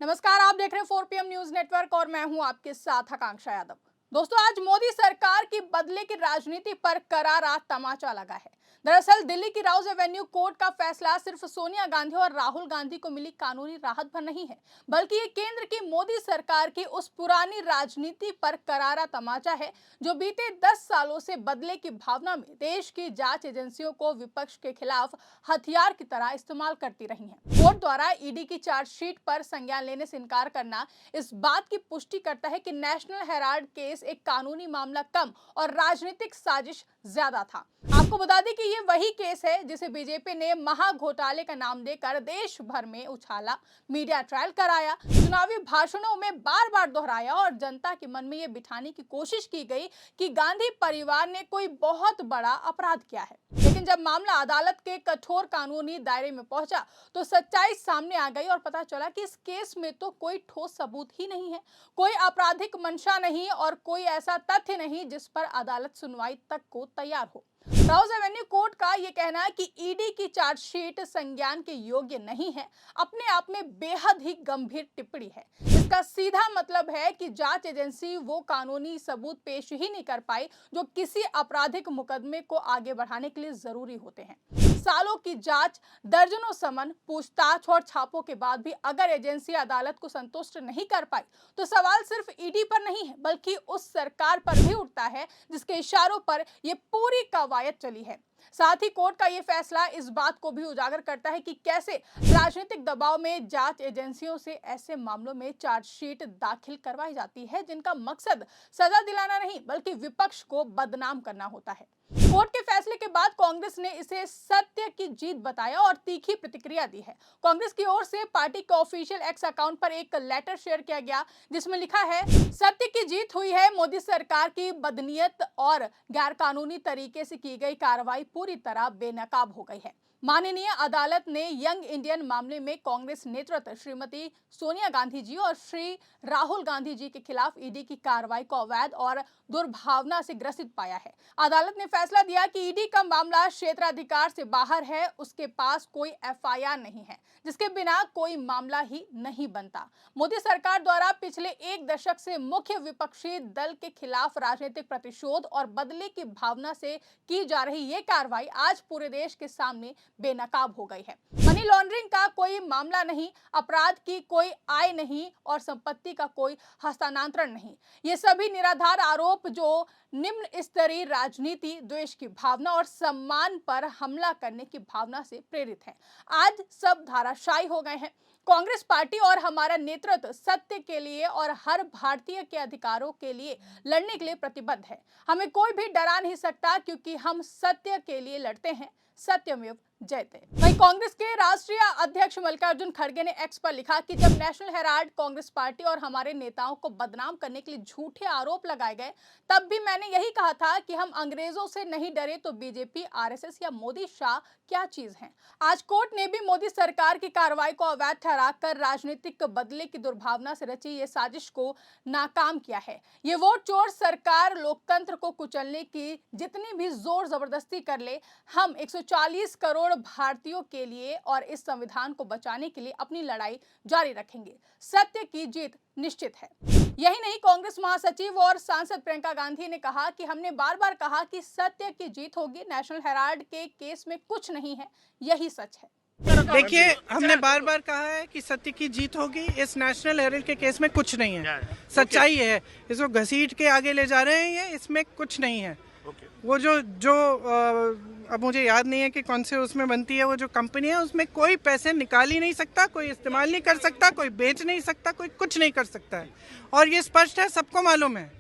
नमस्कार, आप देख रहे हैं 4 PM न्यूज नेटवर्क और मैं हूं आपके साथ आकांक्षा यादव। दोस्तों, आज मोदी सरकार की बदले की राजनीति पर करारा तमाचा लगा है। दरअसल दिल्ली की राउज एवेन्यू कोर्ट का फैसला सिर्फ सोनिया गांधी और राहुल गांधी को मिली कानूनी राहत पर नहीं है, बल्कि ये केंद्र की मोदी सरकार की उस पुरानी राजनीति पर करारा तमाचा है जो बीते 10 सालों से बदले की भावना में देश की जांच एजेंसियों को विपक्ष के खिलाफ हथियार की तरह इस्तेमाल करती रही हैं। कोर्ट द्वारा ईडी की चार्जशीट पर संज्ञान लेने से इनकार करना इस बात की पुष्टि करता है कि नेशनल हेराल्ड केस एक कानूनी मामला कम और राजनीतिक साजिश ज्यादा था। आपको बता दें कि ये वही केस है जिसे बीजेपी ने महाघोटाले का नाम देकर देश भर में उछाला, मीडिया ट्रायल कराया, चुनावी भाषणों में बार बार दोहराया और जनता के मन में ये बिठाने की कोशिश की गई कि गांधी परिवार ने कोई बहुत बड़ा अपराध किया है। लेकिन जब मामला अदालत के कठोर कानूनी दायरे में पहुंचा तो सच्चाई सामने आ गई और पता चला कि इस केस में तो कोई ठोस सबूत ही नहीं है, कोई आपराधिक मंशा नहीं और कोई ऐसा तथ्य नहीं जिस पर अदालत सुनवाई तक को तैयार हो। राउज एवेन्यू कोर्ट का यह कहना है कि ईडी की चार्जशीट संज्ञान के योग्य नहीं है, अपने आप में बेहद ही गंभीर टिप्पणी है। इसका सीधा मतलब है कि जांच एजेंसी वो कानूनी सबूत पेश ही नहीं कर पाई जो किसी आपराधिक मुकदमे को आगे बढ़ाने के लिए जरूरी होते हैं। सालों की जांच, दर्जनों समन, पूछताछ और छापों के बाद भी अगर एजेंसी अदालत को संतुष्ट नहीं कर पाई तो सवाल सिर्फ ईडी पर नहीं है बल्कि उस सरकार पर भी उठता है जिसके इशारों पर यह पूरी कवायद चली है। साथ ही कोर्ट का यह फैसला इस बात को भी उजागर करता है कि कैसे राजनीतिक दबाव में जांच एजेंसियों से ऐसे मामलों में चार्जशीट दाखिल करवाई जाती है जिनका मकसद सजा दिलाना नहीं बल्कि विपक्ष को बदनाम करना होता है। कोर्ट के फैसले के बाद कांग्रेस ने इसे सत्य की जीत बताया और तीखी प्रतिक्रिया दी है। कांग्रेस की ओर से पार्टी के ऑफिशियल एक्स अकाउंट पर एक लेटर शेयर किया गया जिसमें लिखा है, सत्य की जीत हुई है। मोदी सरकार की बदनीयत और गैरकानूनी तरीके से की गई कार्रवाई पूरी तरह बेनकाब हो गई है। माननीय अदालत ने यंग इंडियन मामले में कांग्रेस नेतृत्व श्रीमती सोनिया गांधी जी और श्री राहुल गांधी जी के खिलाफ ईडी की कार्रवाई को अवैध और दुर्भावना से ग्रसित पाया है। अदालत ने फैसला दिया कि ईडी का मामला क्षेत्राधिकार से बाहर है, उसके पास कोई एफआईआर नहीं है जिसके बिना कोई मामला ही नहीं बनता। मोदी सरकार द्वारा पिछले एक दशक से मुख्य विपक्षी दल के खिलाफ राजनीतिक प्रतिशोध और बदले की भावना से की जा रही ये कार्रवाई आज पूरे देश के सामने बेनकाब हो गई है। मनी लॉन्ड्रिंग का कोई मामला नहीं, अपराध की कोई आय नहीं और संपत्ति का कोई हस्तांतरण नहीं। ये सभी निराधार आरोप जो निम्न स्तरीय राजनीति, द्वेष की भावना और सम्मान पर हमला करने की भावना से प्रेरित है। आज सब धाराशायी हो गए हैं। कांग्रेस पार्टी और हमारा नेतृत्व सत्य के लिए और हर भारतीय के अधिकारों के लिए लड़ने के लिए प्रतिबद्ध है। हमें कोई भी डरा नहीं सकता क्योंकि हम सत्य के लिए लड़ते हैं। सत्यमेव जयते। वहीं कांग्रेस के राष्ट्रीय अध्यक्ष मल्लिकार्जुन खड़गे ने एक्स पर लिखा कि जब नेशनल हेराल्ड, कांग्रेस पार्टी और हमारे नेताओं को बदनाम करने के लिए झूठे आरोप लगाए गए, तब भी मैंने यही कहा था कि हम अंग्रेजों से नहीं डरे तो बीजेपी, आरएसएस या मोदी शाह क्या चीज हैं। आज कोर्ट ने भी मोदी सरकार की कार्रवाई को अवैध ठहराकर राजनीतिक बदले की दुर्भावना से रची ये साजिश को नाकाम किया है। ये वोट चोर सरकार लोकतंत्र को कुचलने की जितनी भी जोर जबरदस्ती कर ले, हम 140 करोड़ भारतीयों के लिए और इस संविधान को बचाने के लिए अपनी लड़ाई जारी रखेंगे। सत्य की जीत निश्चित है। यही नहीं, कांग्रेस महासचिव और सांसद प्रियंका गांधी ने कहा कि हमने बार बार कहा कि सत्य की जीत होगी। नेशनल हेराल्ड के केस में कुछ नहीं है, यही सच है। देखिए, हमने बार बार कहा है कि सत्य की जीत होगी। इस नेशनल हेराल्ड के केस में कुछ नहीं है, सच्चाई है। इसको घसीट के आगे ले जा रहे हैं, ये इसमें कुछ नहीं है। वो जो अब मुझे याद नहीं है कि कौन से उसमें बनती है, वो जो कंपनी है उसमें कोई पैसे निकाल ही नहीं सकता, कोई इस्तेमाल नहीं कर सकता, कोई बेच नहीं सकता, कोई कुछ नहीं कर सकता है। और ये स्पष्ट है, सबको मालूम है,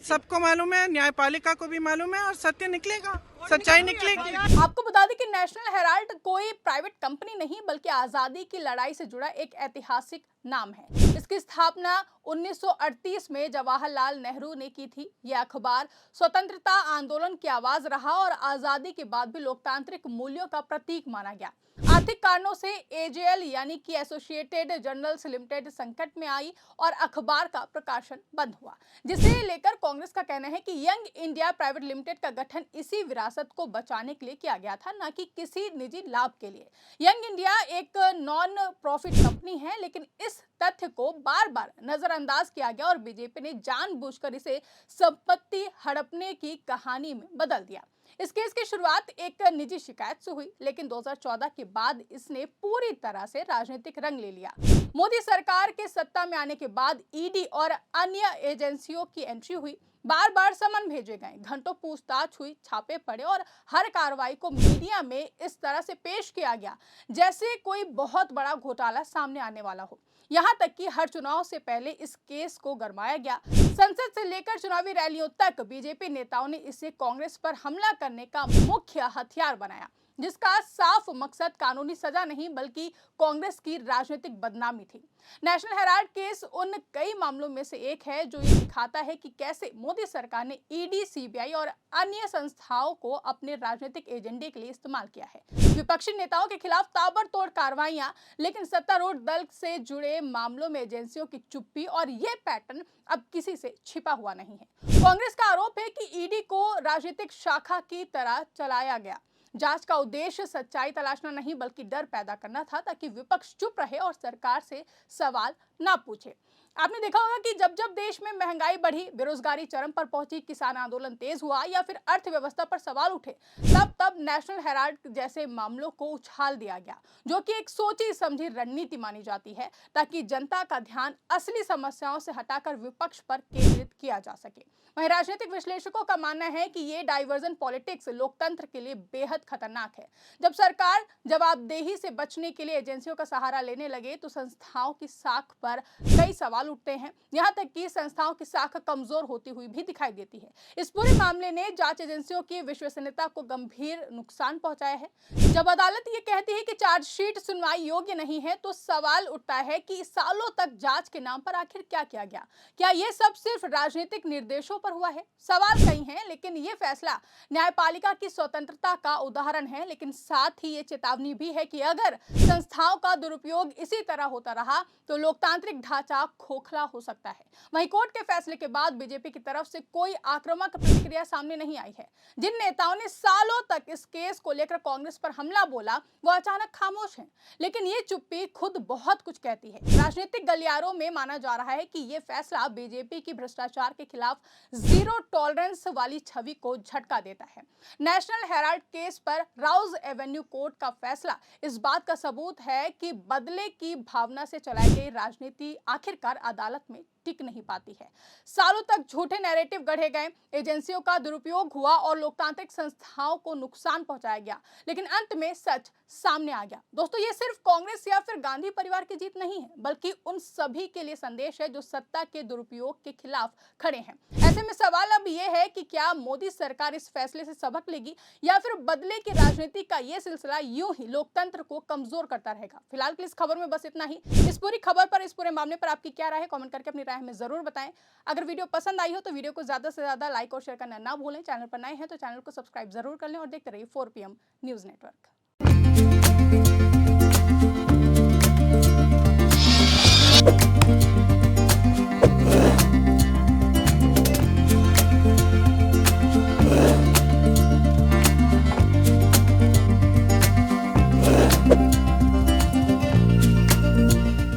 सबको मालूम है, न्यायपालिका को भी मालूम है और सत्य निकलेगा, सच्चाई निकलेगी। आपको बता दें कि नेशनल हेराल्ड कोई प्राइवेट कंपनी नहीं बल्कि आजादी की लड़ाई से जुड़ा एक ऐतिहासिक नाम है। इसकी स्थापना 1938 में जवाहरलाल नेहरू ने की थी। यह अखबार स्वतंत्रता आंदोलन की आवाज रहा और आजादी के बाद भी लोकतांत्रिक मूल्यों का प्रतीक माना गया। आर्थिक आर्थिक कारणों से एजेएल यानी कि एसोसिएटेड जर्नल्स लिमिटेड संकट में आई और अखबार का प्रकाशन बंद हुआ, जिसे लेकर कांग्रेस का कहना है कि यंग इंडिया प्राइवेट लिमिटेड का गठन इसी विरासत को बचाने के लिए किया गया था, न कि किसी निजी लाभ के लिए। यंग इंडिया एक नॉन प्रॉफिट कंपनी है, लेकिन इस तथ्य को बार-बार नजरअंदाज किया गया और बीजेपी ने जानबूझकर इसे संपत्ति हड़पने की कहानी में बदल दिया। इस केस की शुरुआत एक निजी शिकायत से हुई, लेकिन 2014 के बाद इसने पूरी तरह से राजनीतिक रंग ले लिया। मोदी सरकार के सत्ता में आने के बाद ईडी और अन्य एजेंसियों की एंट्री हुई, बार बार समन भेजे गए, घंटों पूछताछ हुई, छापे पड़े और हर कार्रवाई को मीडिया में इस तरह से पेश किया गया जैसे कोई बहुत बड़ा घोटाला सामने आने वाला हो। यहाँ तक कि हर चुनाव से पहले इस केस को गरमाया गया। संसद से लेकर चुनावी रैलियों तक बीजेपी नेताओं ने इसे कांग्रेस पर हमला करने का मुख्य हथियार बनाया, जिसका साफ मकसद कानूनी सजा नहीं बल्कि कांग्रेस की राजनीतिक बदनामी थी। नेशनल हेराल्ड केस उन कई मामलों में से एक है जो ये दिखाता है कि कैसे मोदी सरकार ने ईडी, सीबीआई और अन्य संस्थाओं को अपने राजनीतिक एजेंडे के लिए इस्तेमाल किया है। विपक्षी नेताओं के खिलाफ ताबड़तोड़ कार्रवाइयां, लेकिन सत्तारूढ़ दल से जुड़े मामलों में एजेंसियों की चुप्पी, और ये पैटर्न अब किसी से छिपा हुआ नहीं है। कांग्रेस का आरोप है कि ईडी को राजनीतिक शाखा की तरह चलाया गया। जांच का उद्देश्य सच्चाई तलाशना नहीं बल्कि डर पैदा करना था, ताकि विपक्ष चुप रहे और सरकार से सवाल ना पूछे। आपने देखा होगा कि जब जब देश में महंगाई बढ़ी, बेरोजगारी चरम पर पहुंची, किसान आंदोलन तेज हुआ या फिर अर्थव्यवस्था पर सवाल उठे, तब तब नेशनल हेराल्ड जैसे मामलों को उछाल दिया गया, जो कि एक सोची समझी रणनीति मानी जाती है, ताकि जनता का ध्यान असली समस्याओं से हटाकर विपक्ष पर केंद्रित किया जा सके। वहीं राजनीतिक विश्लेषकों का मानना है कि ये डाइवर्जन पॉलिटिक्स लोकतंत्र के लिए बेहद खतरनाक है। जब सरकार जवाबदेही से बचने के लिए एजेंसियों का सहारा लेने लगे तो संस्थाओं की साख पर कई सवाल उठते हैं, यहाँ तक कि संस्थाओं की साख कमजोर होती हुई भी दिखाई देती है। इस पूरे मामले ने जांच एजेंसियों की विश्वसनीयता को गंभीर नुकसान पहुंचाया है। जब अदालत ये कहती है कि चार्जशीट सुनवाई योग्य नहीं है, तो सवाल उठता है कि सालों तक जांच के नाम पर आखिर क्या किया गया? क्या ये सब सिर्फ राजनीतिक निर्देशों पर हुआ है? सवाल कई हैं, लेकिन ये फैसला न्यायपालिका की स्वतंत्रता का उदाहरण है, लेकिन साथ ही ये चेतावनी भी है कि अगर संस्थाओं का दुरुपयोग इसी तरह होता रहा तो लोकतांत्रिक ढांचा खोखला हो सकता है। वहीं कोर्ट के फैसले के बाद बीजेपी की तरफ से कोई आक्रामक प्रतिक्रिया सामने नहीं आई है। जिन नेताओं ने सालों तक इस केस को लेकर कांग्रेस पर हमला बोला, वो अचानक खामोश हैं, लेकिन ये चुप्पी खुद बहुत कुछ कहती है। राजनीतिक गलियारों में माना जा रहा है कि ये फैसला बीजेपी की भ्रष्टाचार के खिलाफ जीरो टॉलरेंस वाली छवि को झटका देता है। नेशनल हेराल्ड केस पर राउज एवेन्यू कोर्ट का फैसला इस बात का सबूत है कि बदले की भावना से चलाई गई राजनीति आखिरकार अदालत में टिक नहीं पाती है। सालों तक झूठे नैरेटिव गढ़े गए, एजेंसियों का दुरुपयोग हुआ और लोकतांत्रिक संस्थाओं को नुकसान पहुंचाया गया, लेकिन अंत में सच सामने आ गया। दोस्तों, ये सिर्फ कांग्रेस या फिर गांधी परिवार की जीत नहीं है, बल्कि उन सभी के लिए संदेश है जो सत्ता के दुरुपयोग के खिलाफ खड़े हैं। ऐसे में सवाल अब ये है कि क्या मोदी सरकार इस फैसले से सबक लेगी या फिर बदले की राजनीति का ये सिलसिला यूं ही लोकतंत्र को कमजोर करता रहेगा? फिलहाल के इस खबर में बस इतना ही। इस पूरी खबर पर, इस पूरे मामले पर आपकी क्या राय है? कमेंट करके अपनी राय हमें जरूर बताएं। अगर वीडियो पसंद आई हो तो वीडियो को ज्यादा से ज्यादा लाइक और शेयर करना ना भूलें। चैनल पर नए हैं तो चैनल को सब्सक्राइब जरूर कर लें और देखते रहिए 4 PM न्यूज नेटवर्क।